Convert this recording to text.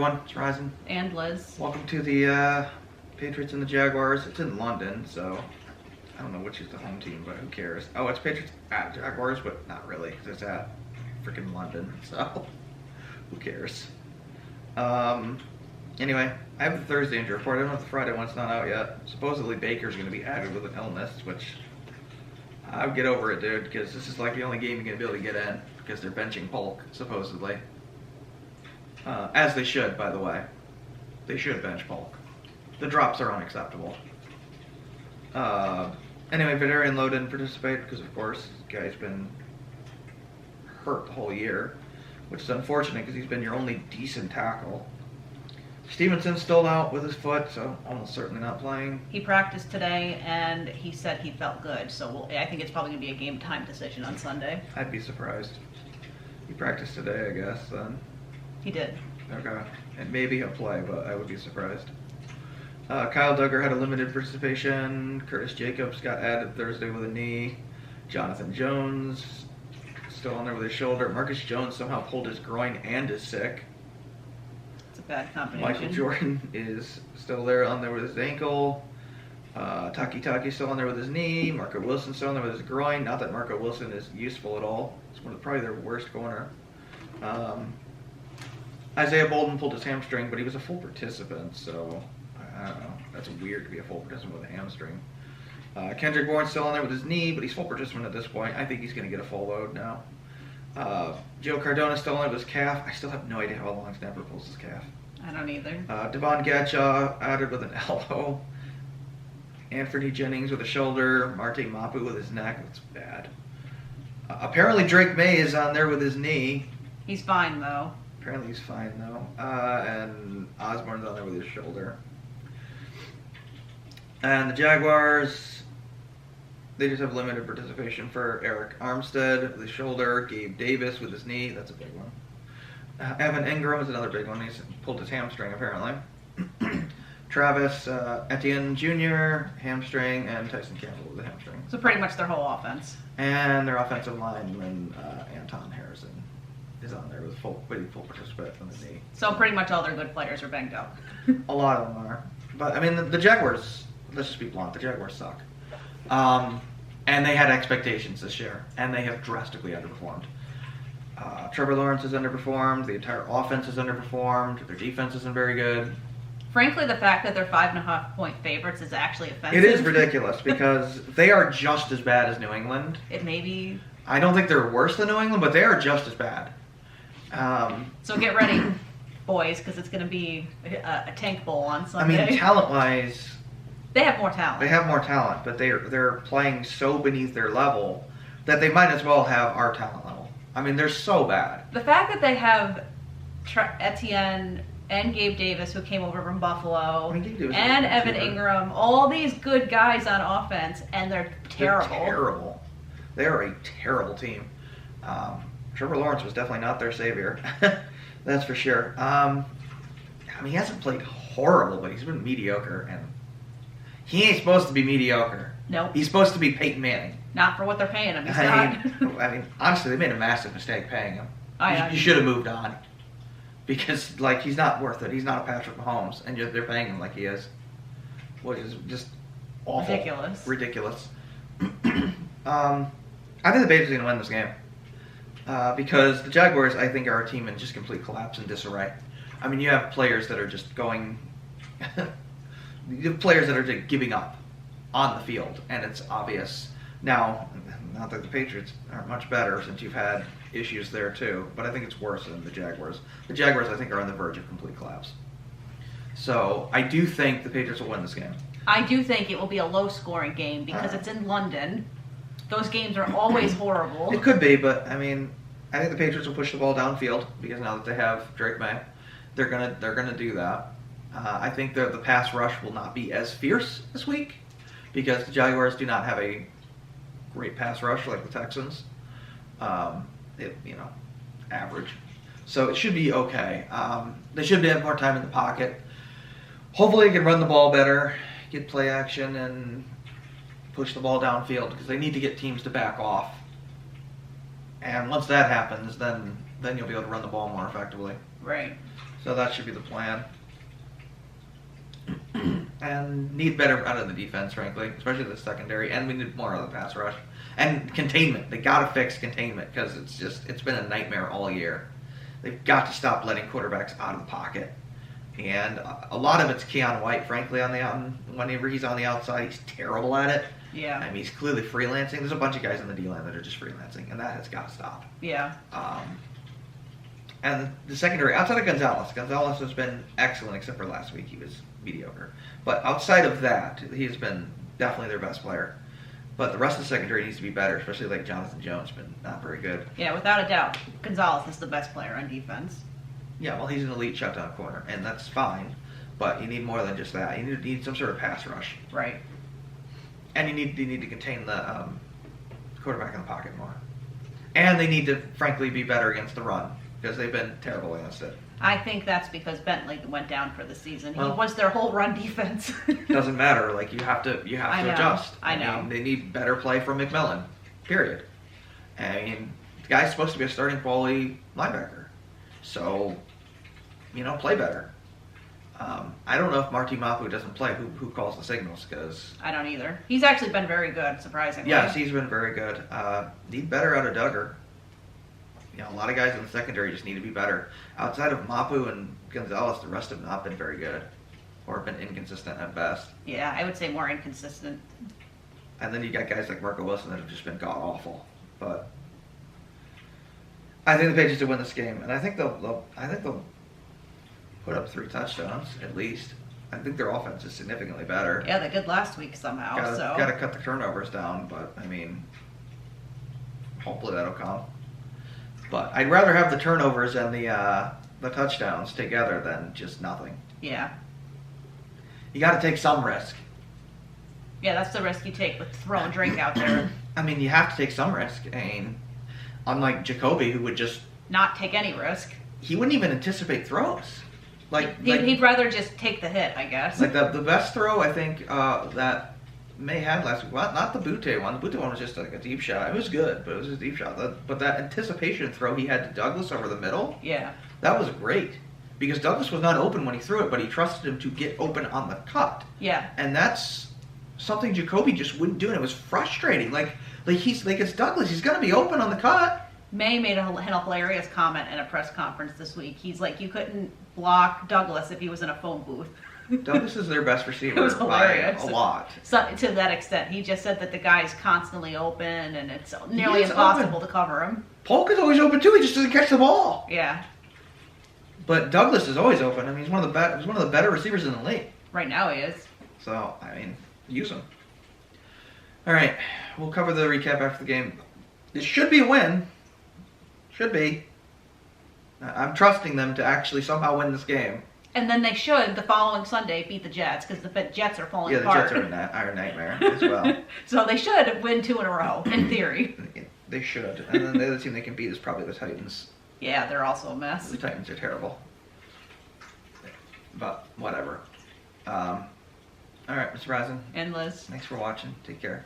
Everyone, it's Ryzen. And Liz. Welcome to the Patriots and the Jaguars. It's in London, so I don't know which is the home team, but who cares? Oh, it's Patriots at Jaguars, but not really, because it's at freaking London, so who cares? Anyway, I have the Thursday injury report. I don't know if the Friday one's not out yet. Supposedly Baker's going to be added with an illness, which I'll get over it, dude, because this is like the only game you're going to be able to get in, because they're benching Polk, supposedly. As they should, by the way. They should bench Polk. The drops are unacceptable. Anyway, Vidarian Lowe didn't participate because, of course, this guy's been hurt the whole year, which is unfortunate because he's been your only decent tackle. Stevenson's still out with his foot, so almost certainly not playing. He practiced today, and he said he felt good, so I think it's probably going to be a game-time decision on Sunday. I'd be surprised. He practiced today, I guess, then. He did. Okay. And maybe he'll play, but I would be surprised. Kyle Duggar had a limited participation. Curtis Jacobs got added Thursday with a knee. Jonathan Jones still on there with his shoulder. Marcus Jones somehow pulled his groin and is sick. It's a bad combination. Michael Jordan is still there on there with his ankle. Taki's still on there with his knee. Marco Wilson's still on there with his groin. Not that Marco Wilson is useful at all. It's probably their worst corner. Isaiah Bolden pulled his hamstring, but he was a full participant, so I don't know. That's weird to be a full participant with a hamstring. Kendrick Bourne's still on there with his knee, but he's full participant at this point. I think he's going to get a full load now. Joe Cardona's still on there with his calf. I still have no idea how a long snapper pulls his calf. I don't either. Devon Gadshaw added with an elbow. Anthony Jennings with a shoulder. Marte Mapu with his neck. That's bad. Apparently Drake May is on there with his knee. He's fine, though. Apparently he's fine, though. And Osborne's on there with his shoulder. And the Jaguars, they just have limited participation for Eric Armstead with his shoulder, Gabe Davis with his knee. That's a big one. Evan Ingram is another big one. He's pulled his hamstring, apparently. Travis Etienne Jr., hamstring, and Tyson Campbell with a hamstring. So pretty much their whole offense. And their offensive lineman, Anton Harrison, is on there with full participant on the knee. So pretty much all their good players are banged up. A lot of them are. But, I mean, the Jaguars, let's just be blunt, the Jaguars suck. And they had expectations this year, and they have drastically underperformed. Trevor Lawrence has underperformed, the entire offense has underperformed, their defense isn't very good. Frankly, the fact that they're 5.5-point favorites is actually offensive. It is ridiculous because they are just as bad as New England. It may be. I don't think they're worse than New England, but they are just as bad. So get ready, boys, because it's going to be a tank bowl on Sunday. I mean, talent-wise, they have more talent. they have more talent, but they're playing so beneath their level that they might as well have our talent level. I mean, they're so bad. The fact that they have Etienne and Gabe Davis, who came over from Buffalo, and Evan Ingram, all these good guys on offense, and they're terrible. They're terrible. They are a terrible team. Trevor Lawrence was definitely not their savior. That's for sure. I mean, he hasn't played horrible, but he's been mediocre, and he ain't supposed to be mediocre. Nope. He's supposed to be Peyton Manning. Not for what they're paying him. He's I mean, honestly, they made a massive mistake paying him. You should have moved on. Because, like, he's not worth it. He's not a Patrick Mahomes, and they're paying him like he is. Which is just awful. Ridiculous. I think the Patriots are going to win this game. Because the Jaguars, I think, are a team in just complete collapse and disarray. I mean, you have players that are just going... you have players that are just giving up on the field, and it's obvious. Now, not that the Patriots aren't much better since you've had issues there too, but I think it's worse than the Jaguars. The Jaguars, I think, are on the verge of complete collapse. So I do think the Patriots will win this game. I do think it will be a low-scoring game because it's in London. Those games are always horrible. It could be, but I mean, I think the Patriots will push the ball downfield because now that they have Drake May, they're gonna do that. I think the pass rush will not be as fierce this week because the Jaguars do not have a great pass rush like the Texans. Average. So it should be okay. They should have more time in the pocket. Hopefully they can run the ball better, get play action, and push the ball downfield because they need to get teams to back off. And once that happens, then you'll be able to run the ball more effectively. Right. So that should be the plan. And need better out of the defense, frankly, especially the secondary. And we need more out of the pass rush. And containment. They got to fix containment because it's been a nightmare all year. They've got to stop letting quarterbacks out of the pocket. And a lot of it's Keon White, frankly, whenever he's on the outside, he's terrible at it. Yeah. I mean, he's clearly freelancing. There's a bunch of guys on the D-line that are just freelancing, and that has got to stop. Yeah. And the secondary, outside of Gonzalez has been excellent, except for last week. He was mediocre. But outside of that, he has been definitely their best player. But the rest of the secondary needs to be better, especially like Jonathan Jones, been not very good. Yeah, without a doubt. Gonzalez is the best player on defense. Yeah, well, he's an elite shutdown corner, and that's fine. But you need more than just that. You need some sort of pass rush. Right. And you need to contain the quarterback in the pocket more. And they need to, frankly, be better against the run, because they've been terrible against it. I think that's because Bentley went down for the season. He was their whole run defense. Doesn't matter. Like you have to adjust. I know. mean, they need better play from McMillan. Period. I mean, the guy's supposed to be a starting quality linebacker, so play better. I don't know if Marty Mapu doesn't play. Who calls the signals? Because I don't either. He's actually been very good, surprisingly. Yes, he's been very good. Need better out of Duggar. A lot of guys in the secondary just need to be better. Outside of Mapu and Gonzalez, the rest have not been very good, or been inconsistent at best. Yeah, I would say more inconsistent. And then you got guys like Marco Wilson that have just been god awful. But I think the Patriots will win this game, and I think they'll put up 3 touchdowns at least. I think their offense is significantly better. Yeah, they did last week somehow. Got to cut the turnovers down, but I mean, hopefully that'll come. But I'd rather have the turnovers and the touchdowns together than just nothing. Yeah. You got to take some risk. Yeah, that's the risk you take with throwing drink out there. I mean, you have to take some risk. I mean, unlike Jacoby, who would just not take any risk. He wouldn't even anticipate throws. He'd rather just take the hit, I guess. Like the best throw I think that May had last week. Well, not the Butte one. The Butte one was just like a deep shot. It was good, but it was just a deep shot. But that anticipation throw he had to Douglas over the middle, yeah, that was great. Because Douglas was not open when he threw it, but he trusted him to get open on the cut. Yeah. And that's something Jacoby just wouldn't do, and it was frustrating. Like it's Douglas. He's going to be open on the cut. May made a hilarious comment in a press conference this week. He's like, you couldn't block Douglas if he was in a phone booth. Douglas is their best receiver it was hilarious. by a lot. So, to that extent, he just said that the guy's constantly open and it's nearly impossible to cover him. Polk is always open too. He just doesn't catch the ball. Yeah. But Douglas is always open. I mean, he's one of the better receivers in the league. Right now he is. So I mean, use him. All right, we'll cover the recap after the game. It should be a win. Should be. I'm trusting them to actually somehow win this game. And then they should, the following Sunday, beat the Jets, because the Jets are falling apart. apart. Yeah, the Jets are a nightmare as well. So they should win 2 in a row, in theory. They should. And then the other team they can beat is probably the Titans. Yeah, they're also a mess. The Titans are terrible. But whatever. All right, Mr. Rosen. And Liz. Thanks for watching. Take care.